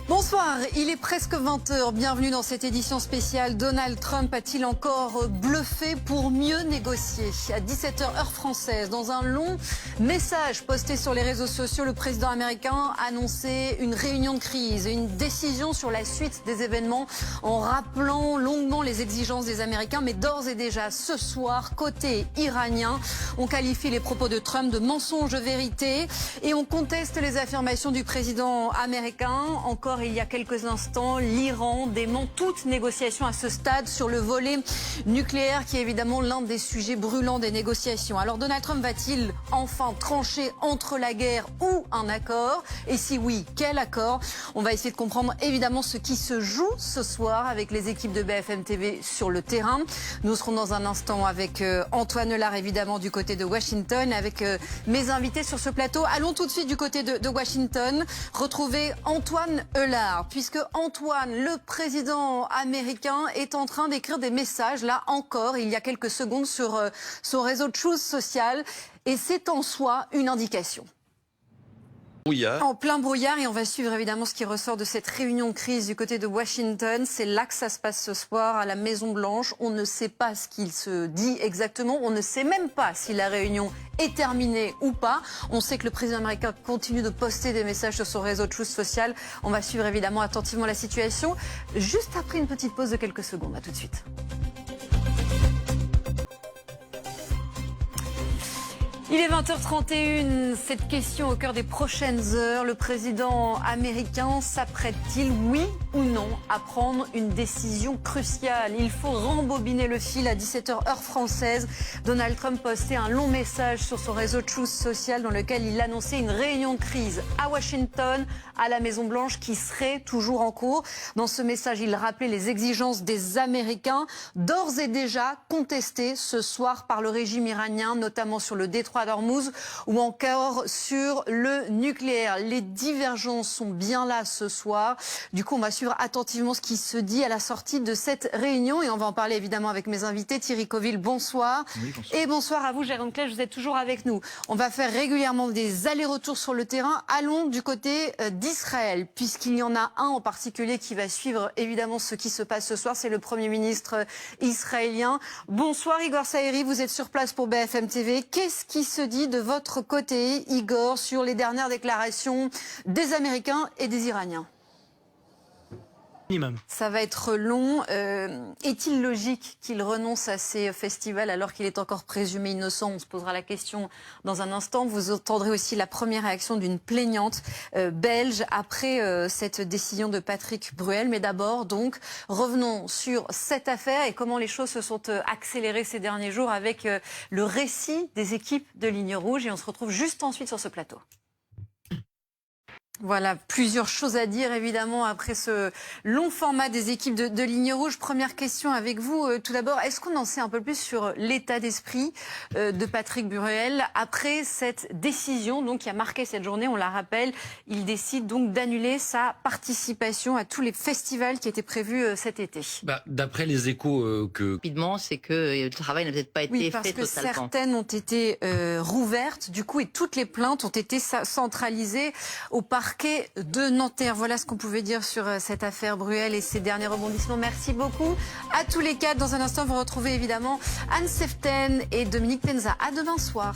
Bonsoir, il est presque 20 h. Bienvenue dans cette édition spéciale. Donald Trump a-t-il encore bluffé pour mieux négocier? À 17 h heure française, dans un long message posté sur les réseaux sociaux, le président américain a annoncé une réunion de crise et une décision sur la suite des événements en rappelant longuement les exigences des Américains. Mais d'ores et déjà, ce soir, côté iranien, on qualifie les propos de Trump de mensonges de vérité et on conteste les affirmations du président américain. Encore il y a quelques instants, l'Iran dément toute négociation à ce stade sur le volet nucléaire qui est évidemment l'un des sujets brûlants des négociations. Alors Donald Trump va-t-il enfin trancher entre la guerre ou un accord? Et si oui, quel accord? On va essayer de comprendre évidemment ce qui se joue ce soir avec les équipes de BFM TV sur le terrain. Nous serons dans un instant avec Antoine Eulard évidemment du côté de Washington, avec mes invités sur ce plateau. Allons tout de suite du côté de Washington, retrouver Antoine Eulard, puisque Antoine, le président américain, est en train d'écrire des messages, là encore, il y a quelques secondes, sur son réseau Truth Social, et c'est en soi une indication. Brouillard. En plein brouillard, et on va suivre évidemment ce qui ressort de cette réunion de crise du côté de Washington. C'est là que ça se passe ce soir à la Maison Blanche. On ne sait pas ce qu'il se dit exactement. On ne sait même pas si la réunion est terminée ou pas. On sait que le président américain continue de poster des messages sur son réseau Truth Social. On va suivre évidemment attentivement la situation. Juste après une petite pause de quelques secondes. À tout de suite. Il est 20 h 31, cette question au cœur des prochaines heures. Le président américain s'apprête-t-il, oui ou non, à prendre une décision cruciale? Il faut rembobiner le fil. À 17 h heure française, Donald Trump postait un long message sur son réseau Truth Social dans lequel il annonçait une réunion de crise à Washington, à la Maison Blanche, qui serait toujours en cours. Dans ce message, il rappelait les exigences des Américains, d'ores et déjà contestées ce soir par le régime iranien, notamment sur le détroit d'Ormuz ou encore sur le nucléaire. Les divergences sont bien là ce soir. Du coup, on va suivre attentivement ce qui se dit à la sortie de cette réunion et on va en parler évidemment avec mes invités. Thierry Coville, bonsoir. Oui, bonsoir. Et bonsoir à vous, Jérôme Claes, vous êtes toujours avec nous. On va faire régulièrement des allers-retours sur le terrain. Allons du côté d'Israël, puisqu'il y en a un en particulier qui va suivre évidemment ce qui se passe ce soir. C'est le Premier ministre israélien. Bonsoir Igor Saïri, vous êtes sur place pour BFM TV. Qu'est-ce qui se dit de votre côté, Igor, sur les dernières déclarations des Américains et des Iraniens? Ça va être long. Est-il logique qu'il renonce à ces festivals alors qu'il est encore présumé innocent? On se posera la question dans un instant. Vous entendrez aussi la première réaction d'une plaignante belge après cette décision de Patrick Bruel. Mais d'abord, donc, revenons sur cette affaire et comment les choses se sont accélérées ces derniers jours avec le récit des équipes de Ligne Rouge. Et on se retrouve juste ensuite sur ce plateau. Voilà, plusieurs choses à dire évidemment après ce long format des équipes de Ligne Rouge. Première question avec vous, tout d'abord, est-ce qu'on en sait un peu plus sur l'état d'esprit de Patrick Bruel après cette décision donc, qui a marqué cette journée? On la rappelle, il décide donc d'annuler sa participation à tous les festivals qui étaient prévus cet été. D'après les échos Rapidement, c'est que le travail n'a peut-être pas été parce fait que totalement. Certaines ont été rouvertes, du coup, et toutes les plaintes ont été centralisées au parquet de Nanterre. Voilà ce qu'on pouvait dire sur cette affaire Bruel et ses derniers rebondissements. Merci beaucoup à tous les quatre. Dans un instant, vous retrouvez évidemment Anne Seften et Dominique Tenza. À demain soir.